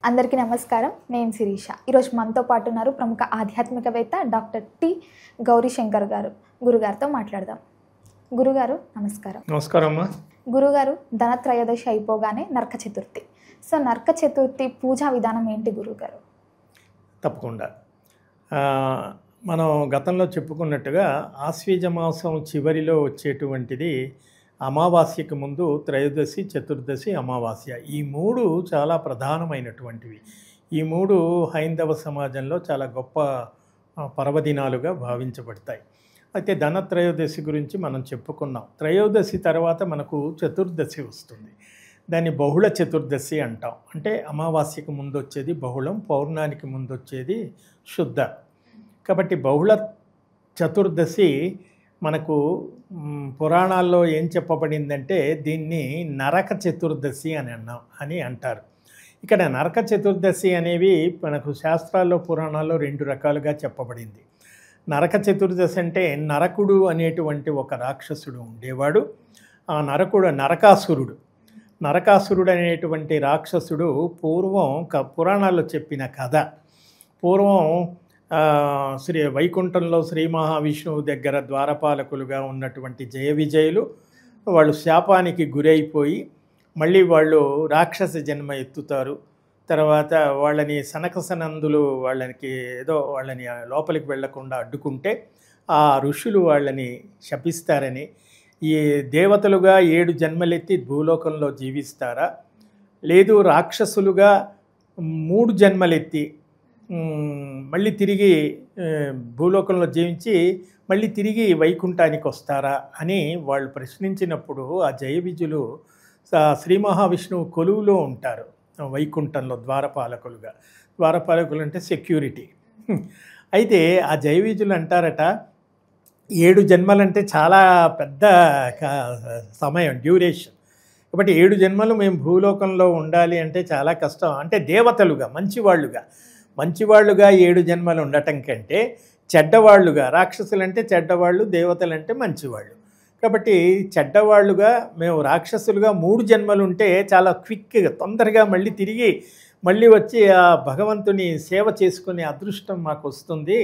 అందరికీ నమస్కారం. నేను శిరీష. ఈరోజు మనతో పాటు ఉన్నారు ప్రముఖ ఆధ్యాత్మికవేత్త డాక్టర్ టి గౌరీశంకర్ గారు. గురుగారితో మాట్లాడదాం. గురుగారు నమస్కారం. నమస్కారం అమ్మా. గురుగారు, ధనత్రయోదశి అయిపోగానే నరక చతుర్థి. సో నరక చతుర్థి పూజా విధానం ఏంటి గురుగారు? తప్పకుండా మనం గతంలో చెప్పుకున్నట్టుగా ఆశ్వీజ మాసం చివరిలో వచ్చేటువంటిది అమావాస్యకు ముందు త్రయోదశి, చతుర్దశి, అమావాస్య. ఈ మూడు చాలా ప్రధానమైనటువంటివి. ఈ మూడు హైందవ సమాజంలో చాలా గొప్ప పర్వదినాలుగా భావించబడతాయి. అయితే ధనత్రయోదశి గురించి మనం చెప్పుకున్నాం. త్రయోదశి తర్వాత మనకు చతుర్దశి వస్తుంది. దాన్ని బహుళ చతుర్దశి అంటాం. అంటే అమావాస్యకు ముందు వచ్చేది బహుళం, పౌర్ణానికి ముందు వచ్చేది శుద్ధ. కాబట్టి బహుళ చతుర్దశి మనకు పురాణాల్లో ఏం చెప్పబడిందంటే దీన్ని నరక చతుర్దశి అని అంటారు. ఇక్కడ నరక చతుర్దశి అనేవి మనకు శాస్త్రాల్లో పురాణాల్లో రెండు రకాలుగా చెప్పబడింది. నరక చతుర్దశి అంటే నరకుడు అనేటువంటి ఒక రాక్షసుడు ఉండేవాడు. ఆ నరకుడు నరకాసురుడు అనేటువంటి రాక్షసుడు పూర్వం పురాణాల్లో చెప్పిన కథ. పూర్వం వైకుంఠంలో శ్రీ మహావిష్ణువు దగ్గర ద్వారపాలకులుగా ఉన్నటువంటి జయ విజయులు వాళ్ళు శాపానికి గురైపోయి మళ్ళీ వాళ్ళు రాక్షస జన్మ ఎత్తుతారు. తర్వాత వాళ్ళని సనకసనందులు వాళ్ళని లోపలికి వెళ్లకుండా అడ్డుకుంటే ఆ ఋషులు వాళ్ళని శపిస్తారని, ఈ దేవతలుగా 7 జన్మలెత్తి భూలోకంలో జీవిస్తారా, లేదు రాక్షసులుగా 3 జన్మలెత్తి మళ్ళీ తిరిగి భూలోకంలో జీవించి మళ్ళీ తిరిగి వైకుంఠానికి వస్తారా అని వాళ్ళు ప్రశ్నించినప్పుడు ఆ జయ విజయులు శ్రీ మహావిష్ణువు కొలువులో ఉంటారు వైకుంఠంలో ద్వారపాలకులు అంటే సెక్యూరిటీ. అయితే ఆ జయ విజయులు అంటారట, 7 జన్మలంటే చాలా పెద్ద సమయం, డ్యూరేషన్. కాబట్టి 7 జన్మలు మేము భూలోకంలో ఉండాలి అంటే చాలా కష్టం. అంటే దేవతలుగా మంచివాళ్ళుగా 7 జన్మలు ఉండటం కంటే చెడ్డవాళ్ళుగా, రాక్షసులంటే చెడ్డవాళ్ళు, దేవతలంటే మంచివాళ్ళు. కాబట్టి చెడ్డవాళ్ళుగా మేము రాక్షసులుగా 3 జన్మలు ఉంటే చాలా క్విక్గా తొందరగా మళ్ళీ వచ్చి ఆ భగవంతుని సేవ చేసుకునే అదృష్టం మాకు వస్తుంది.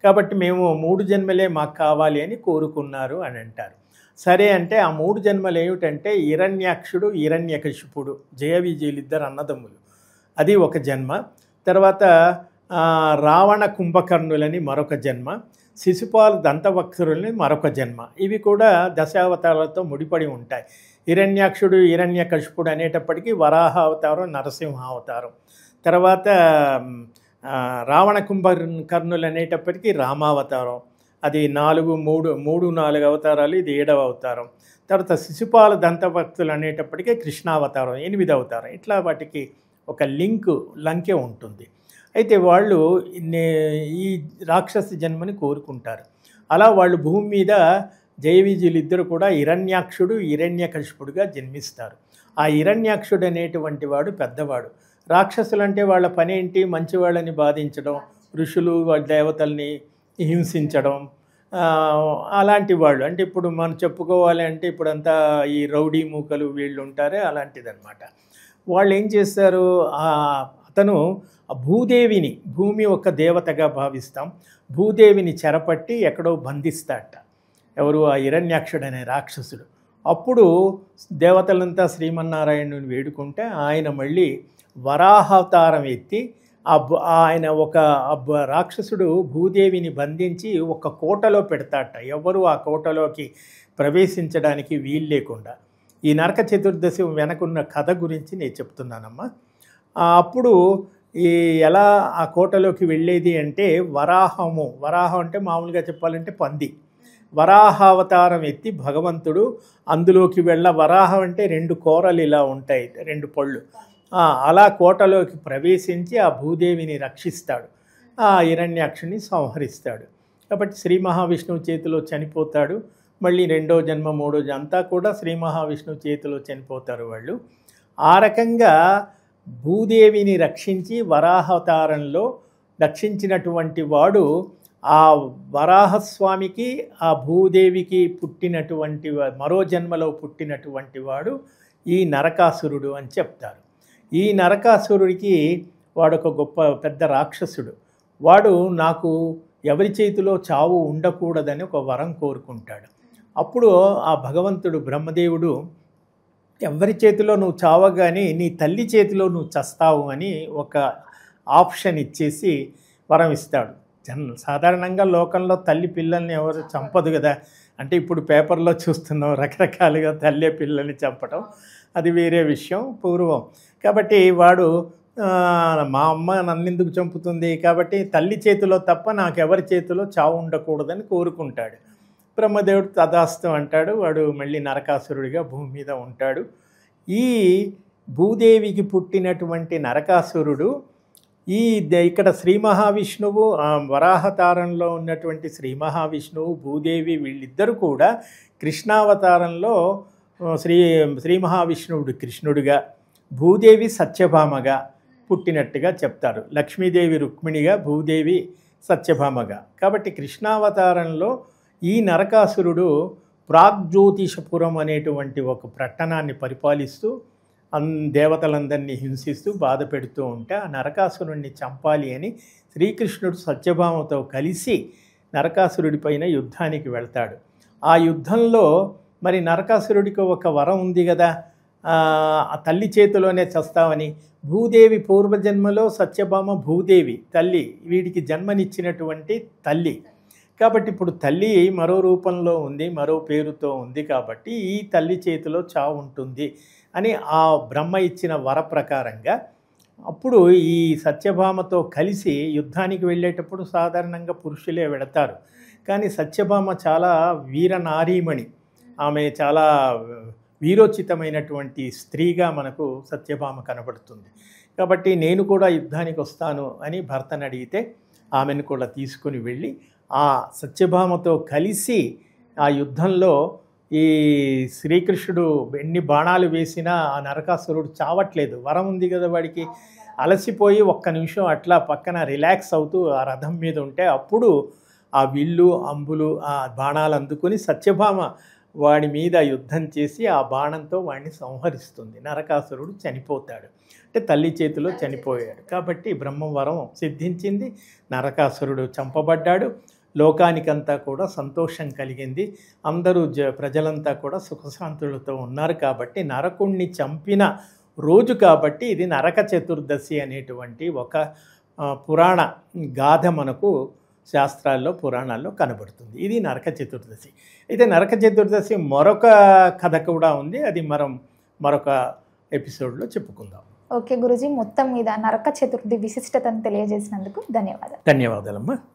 కాబట్టి మేము 3 జన్మలే మాకు కావాలి అని కోరుకున్నారు అని అంటారు. సరే అంటే ఆ 3 జన్మలు ఏమిటంటే హిరణ్యాక్షుడు, హిరణ్యకశిపుడు, జయ విజయులు ఇద్దరు అన్నదమ్ములు, అది ఒక జన్మ. తర్వాత రావణ కుంభకర్ణులని మరొక జన్మ, శిశుపాలు దంతవక్రులని మరొక జన్మ. ఇవి కూడా దశావతారాలతో ముడిపడి ఉంటాయి. హిరణ్యాక్షుడు, హిరణ్యకశిపుడు అనేటప్పటికీ వరాహ అవతారం, నరసింహ అవతారం. తర్వాత రావణ కుంభకర్ణులు అనేటప్పటికీ రామావతారం, అది 4 అవతారాలు, ఇది 7వ అవతారం. తర్వాత శిశుపాల దంతభక్తులు అనేటప్పటికీ కృష్ణావతారం, 8వ అవతారం. ఇట్లా వాటికి ఒక లంకె ఉంటుంది. అయితే వాళ్ళు ఈ రాక్షస జన్మని కోరుకుంటారు. అలా వాళ్ళు భూమి మీద జయ విజయులు ఇద్దరు కూడా హిరణ్యాక్షుడు, హిరణ్యకశిపుడుగా జన్మిస్తారు. ఆ హిరణ్యాక్షుడు అనేటువంటి వాడు పెద్దవాడు. రాక్షసులంటే వాళ్ళ పని ఏంటి? మంచివాళ్ళని బాధించడం, ఋషులు వాళ్ళ దేవతల్ని హింసించడం, అలాంటి వాళ్ళు. అంటే ఇప్పుడు మనం చెప్పుకోవాలి అంటే ఇప్పుడంతా ఈ రౌడీ మూకలు వీళ్ళు ఉంటారే, అలాంటిదన్నమాట. వాళ్ళు ఏం చేస్తారు, అతను భూదేవిని, భూమి ఒక దేవతగా భావిస్తాం, భూదేవిని చెరపట్టి ఎక్కడో బంధిస్తాడట. ఎవరు? ఆ హిరణ్యాక్షుడు అనే రాక్షసుడు. అప్పుడు దేవతలంతా శ్రీమన్నారాయణుని వేడుకుంటే ఆయన మళ్ళీ వరాహావతారం ఎత్తి ఆయన ఒక రాక్షసుడు భూదేవిని బంధించి ఒక కోటలో పెడతాడట. ఎవరు ఆ కోటలోకి ప్రవేశించడానికి వీలు లేకుండా. ఈ నరక చతుర్దశి వెనకున్న కథ గురించి నేను చెప్తున్నానమ్మా. అప్పుడు ఎలా ఆ కోటలోకి వెళ్ళేది అంటే వరాహం అంటే మామూలుగా చెప్పాలంటే పంది. వరాహావతారం ఎత్తి భగవంతుడు అందులోకి వరాహం అంటే 2 కోరలు ఇలా ఉంటాయి, 2 పళ్ళు. అలా కోటలోకి ప్రవేశించి ఆ భూదేవిని రక్షిస్తాడు, ఆ హిరణ్యాక్షుని సంహరిస్తాడు. కాబట్టి శ్రీ మహావిష్ణువు చేతిలో చనిపోతాడు. మళ్ళీ 2వ జన్మ, 3వ జన్మ అంతా కూడా శ్రీ మహావిష్ణువు చేతిలో చనిపోతారు వాళ్ళు. ఆ రకంగా భూదేవిని రక్షించి వరాహావతారంలో రక్షించినటువంటి వాడు ఆ వరాహస్వామికి, ఆ భూదేవికి పుట్టినటువంటి మరో జన్మలో పుట్టినటువంటి వాడు ఈ నరకాసురుడు అని చెప్తారు. ఈ నరకాసురుడికి వాడొక గొప్ప పెద్ద రాక్షసుడు. వాడు నాకు ఎవరి చేతిలో చావు ఉండకూడదని ఒక వరం కోరుకుంటాడు. అప్పుడు ఆ భగవంతుడు బ్రహ్మదేవుడు ఎవరి చేతిలో నువ్వు చావగాని నీ తల్లి చేతిలో నువ్వు చస్తావు అని ఒక ఆప్షన్ ఇచ్చేసి వరం ఇస్తాడు. సాధారణంగా లోకంలో తల్లి పిల్లల్ని ఎవరు చంపదు కదా. అంటే ఇప్పుడు పేపర్లో చూస్తున్నాం రకరకాలుగా తల్లి పిల్లల్ని చంపడం, అది వేరే విషయం పూర్వం. కాబట్టి వాడు మా అమ్మ నన్నెందుకు చంపుతుంది, కాబట్టి తల్లి చేతిలో తప్ప నాకెవరి చేతిలో చావు ఉండకూడదని కోరుకుంటాడు. బ్రహ్మదేవుడు తదాస్తు అంటాడు. వాడు మళ్ళీ నరకాసురుడిగా భూమి మీద ఉంటాడు. ఈ భూదేవికి పుట్టినటువంటి నరకాసురుడు ఇక్కడ శ్రీ మహావిష్ణువు వరాహతారంలో ఉన్నటువంటి శ్రీ మహావిష్ణువు భూదేవి వీళ్ళిద్దరూ కూడా కృష్ణావతారంలో శ్రీ మహావిష్ణువుడు కృష్ణుడిగా, భూదేవి సత్యభామగా పుట్టినట్టుగా చెప్తారు. లక్ష్మీదేవి రుక్మిణిగా, భూదేవి సత్యభామగా. కాబట్టి కృష్ణావతారంలో ఈ నరకాసురుడు ప్రాగ్జ్యోతిషపురం అనేటువంటి ఒక పట్టణాన్ని పరిపాలిస్తూ దేవతలందరినీ హింసిస్తూ బాధ పెడుతూ ఉంటే ఆ నరకాసురుడిని చంపాలి అని శ్రీకృష్ణుడు సత్యభామతో కలిసి నరకాసురుడి పైన యుద్ధానికి వెళ్తాడు. ఆ యుద్ధంలో మరి నరకాసురుడికి ఒక వరం ఉంది కదా, ఆ తల్లి చేతిలోనే చస్తావని. భూదేవి పూర్వజన్మలో సత్యభామ భూదేవి తల్లి, వీడికి జన్మనిచ్చినటువంటి తల్లి. కాబట్టి ఇప్పుడు తల్లి మరో రూపంలో ఉంది, మరో పేరుతో ఉంది. కాబట్టి ఈ తల్లి చేతిలో చావు ఉంటుంది అని ఆ బ్రహ్మ ఇచ్చిన వర ప్రకారంగా అప్పుడు ఈ సత్యభామతో కలిసి యుద్ధానికి వెళ్ళేటప్పుడు సాధారణంగా పురుషులే వెళతారు. కానీ సత్యభామ చాలా వీరనారీమణి, ఆమె చాలా వీరోచితమైనటువంటి స్త్రీగా మనకు సత్యభామ కనబడుతుంది. కాబట్టి నేను కూడా యుద్ధానికి వస్తాను అని భర్తను అడిగితే ఆమెను కూడా తీసుకుని వెళ్ళి ఆ సత్యభామతో కలిసి ఆ యుద్ధంలో ఈ శ్రీకృష్ణుడు ఎన్ని బాణాలు వేసినా ఆ నరకాసురుడు చావట్లేదు. వరం ఉంది కదా వాడికి. అలసిపోయి ఒక్క నిమిషం అట్లా పక్కన రిలాక్స్ అవుతూ ఆ రథం మీద ఉంటే అప్పుడు ఆ విల్లు అంబులు ఆ బాణాలు అందుకుని సత్యభామ వాడి మీద యుద్ధం చేసి ఆ బాణంతో వాడిని సంహరిస్తుంది. నరకాసురుడు చనిపోతాడు. అంటే తల్లి చేతిలో చనిపోయాడు. కాబట్టి బ్రహ్మవరం సిద్ధించింది. నరకాసురుడు చంపబడ్డాడు. లోకానికంతా కూడా సంతోషం కలిగింది. అందరూ ప్రజలంతా కూడా సుఖశాంతులతో ఉన్నారు. కాబట్టి నరకుణ్ణి చంపిన రోజు కాబట్టి ఇది నరక చతుర్దశి అనేటువంటి ఒక పురాణ గాథ మనకు శాస్త్రాల్లో పురాణాల్లో కనబడుతుంది. ఇది నరక చతుర్దశి. అయితే నరక చతుర్దశి మరొక కథ కూడా ఉంది. అది మరొక ఎపిసోడ్లో చెప్పుకుందాం. ఓకే గురూజీ, మొత్తం మీద నరక చతుర్థి విశిష్టతను తెలియజేసినందుకు ధన్యవాదాలు. ధన్యవాదాలమ్మా.